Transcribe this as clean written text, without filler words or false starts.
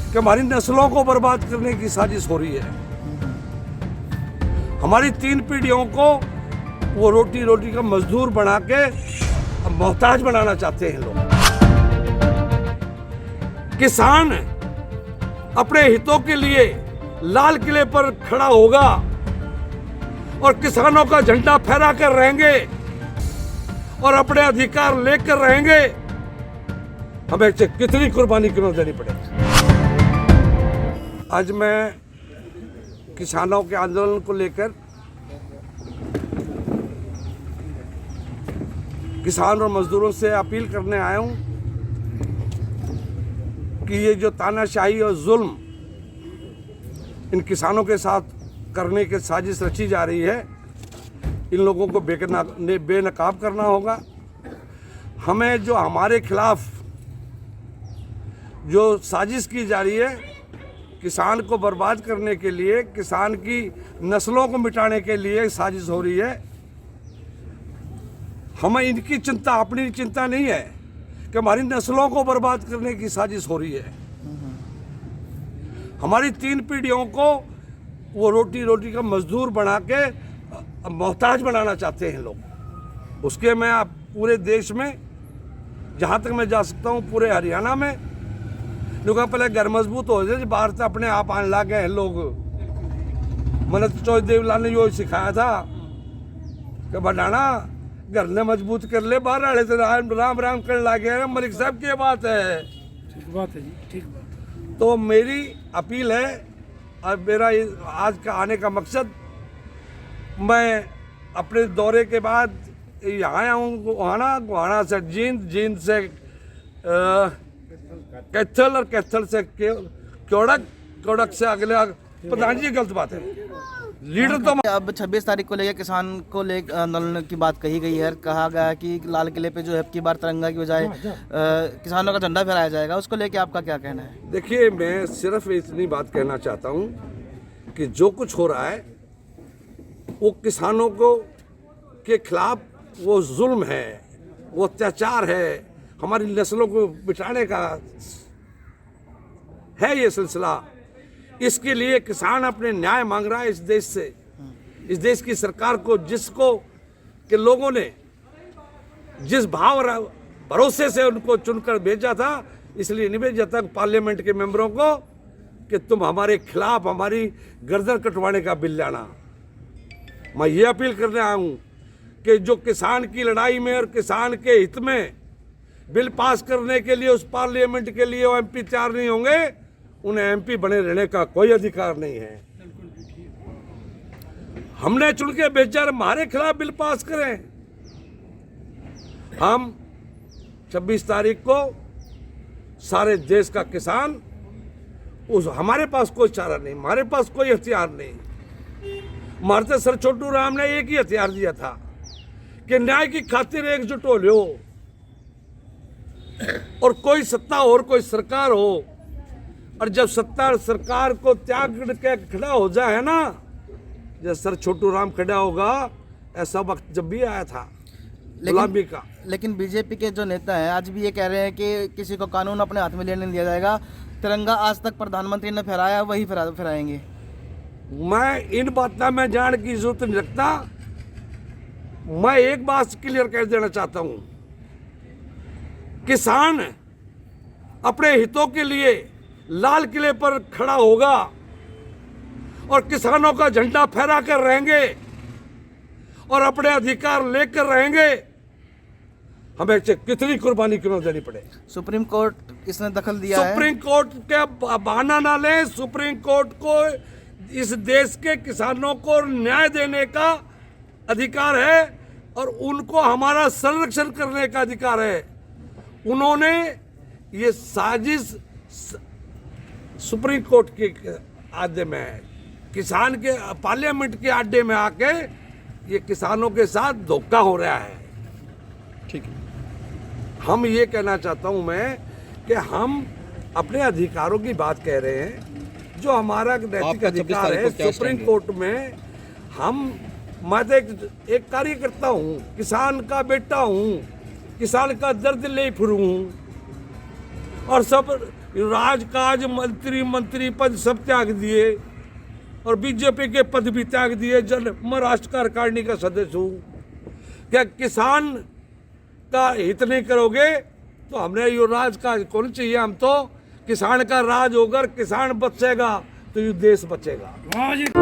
कि हमारी नस्लों को बर्बाद करने की साजिश हो रही है। हमारी 3 पीढ़ियों को वो रोटी रोटी का मजदूर बना के मोहताज बनाना चाहते हैं लोग। किसान अपने हितों के लिए लाल किले पर खड़ा होगा और किसानों का झंडा फहरा कर रहेंगे और अपने अधिकार लेकर रहेंगे। हमें कितनी कुर्बानी क्यों देनी पड़ेगी। आज मैं किसानों के आंदोलन को लेकर किसान और मजदूरों से अपील करने आया हूं कि ये जो तानाशाही और जुल्म इन किसानों के साथ करने की साजिश रची जा रही है, इन लोगों को बेनकाब करना होगा। हमें जो हमारे खिलाफ जो साजिश की जा रही है, किसान को बर्बाद करने के लिए, किसान की नस्लों को मिटाने के लिए साजिश हो रही है। हमें इनकी चिंता, अपनी चिंता नहीं है कि हमारी नस्लों को बर्बाद करने की साजिश हो रही है। हमारी 3 पीढ़ियों को वो रोटी रोटी का मजदूर बना के मोहताज बनाना चाहते हैं लोग। उसके मैं आप पूरे देश में, जहाँ तक मैं जा सकता हूँ, पूरे हरियाणा में लोगों पहले घर मजबूत हो जाए, बाहर से अपने आप आने लग गए हैं लोग। मैंने तो चौधरी देवलाल ने यो सिखाया था कि बढ़ाना घर ने मजबूत कर ले, बाहर आने से राम राम करने लगे हैं। मलिक साहब की बात है, ठीक बात है जी, ठीक बात। तो मेरी अपील है और मेरा आज का आने का मकसद, मैं अपने दौरे के बाद यहाँ आया हूँ गोहाना से जींद से कैथल और कैथल से क्योड़क से अगले। प्रधान जी गलत बात है, लीडर तो अब 26 तारीख को लेकर किसान को लेकर आंदोलन की बात कही गई है। कहा गया है कि लाल किले पे जो है की बार तिरंगा की बजाय किसानों का झंडा फहराया जाएगा। उसको लेकर आपका क्या कहना है? देखिए, मैं सिर्फ इतनी बात कहना चाहता हूँ कि जो कुछ हो रहा है वो किसानों को के खिलाफ वो जुल्म है, वो अत्याचार है, हमारी नस्लों को मिटाने का है ये सिलसिला। इसके लिए किसान अपने न्याय मांग रहा है इस देश से, इस देश की सरकार को, जिसको के लोगों ने जिस भाव भरोसे से उनको चुनकर भेजा था, इसलिए नहीं भेजा था पार्लियामेंट के मेंबरों को कि तुम हमारे खिलाफ हमारी गर्दन कटवाने का बिल लाना। मैं ये अपील करने आया हूँ कि जो किसान की लड़ाई में और किसान के हित में बिल पास करने के लिए उस पार्लियामेंट के लिए वो MP तैयार नहीं होंगे, उन्हें MP बने रहने का कोई अधिकार नहीं है। हमने चुन के भेजा, हमारे खिलाफ बिल पास करें। हम 26 तारीख को सारे देश का किसान, उस हमारे पास कोई चारा नहीं, हमारे पास कोई हथियार नहीं। हमारे तो सर छोटू राम ने एक ही हथियार दिया था कि न्याय की खातिर एकजुट हो लो, और कोई सत्ता और कोई सरकार हो, और जब सत्ता सरकार को त्याग के खड़ा हो जाए ना, जब सर छोटू राम खड़ा होगा, ऐसा वक्त जब भी आया था गुलामी का। लेकिन बीजेपी के जो नेता हैं आज भी ये कह रहे हैं कि किसी को कानून अपने हाथ में लेने नहीं दिया जाएगा। तिरंगा आज तक प्रधानमंत्री ने फहराया, वही फहराएंगे। मैं इन बातों में जान की जरूरत नहीं रखता। मैं एक बात क्लियर कर देना चाहता हूं, किसान अपने हितों के लिए लाल किले पर खड़ा होगा और किसानों का झंडा फहरा कर रहेंगे और अपने अधिकार लेकर रहेंगे। हमें कितनी कुर्बानी क्यों देनी पड़े। सुप्रीम कोर्ट इसने दखल दिया है। सुप्रीम कोर्ट के बहाना ना लें। सुप्रीम कोर्ट को इस देश के किसानों को न्याय देने का अधिकार है और उनको हमारा संरक्षण करने का अधिकार है। उन्होंने ये साजिश सुप्रीम कोर्ट के आड्डे में है, किसान के पार्लियामेंट के आड्डे में आके ये किसानों के साथ धोखा हो रहा है। ठीक है, हम ये कहना चाहता हूं मैं कि हम अपने अधिकारों की बात कह रहे हैं, जो हमारा नैतिक अधिकार है। सुप्रीम कोर्ट में मैं तो एक कार्यकर्ता हूँ, किसान का बेटा हूँ, किसान का दर्द ले फिरूँ और सब ये राजकाज मंत्री पद सब त्याग दिए और बीजेपी के पद भी त्याग दिए। मैं राष्ट्र कार्यकारिणी का सदस्य हूँ। क्या किसान का हित नहीं करोगे तो हमने ये राजकाज कौन चाहिए? हम तो किसान का राज होकर किसान बचेगा तो ये देश बचेगा। वाह जी।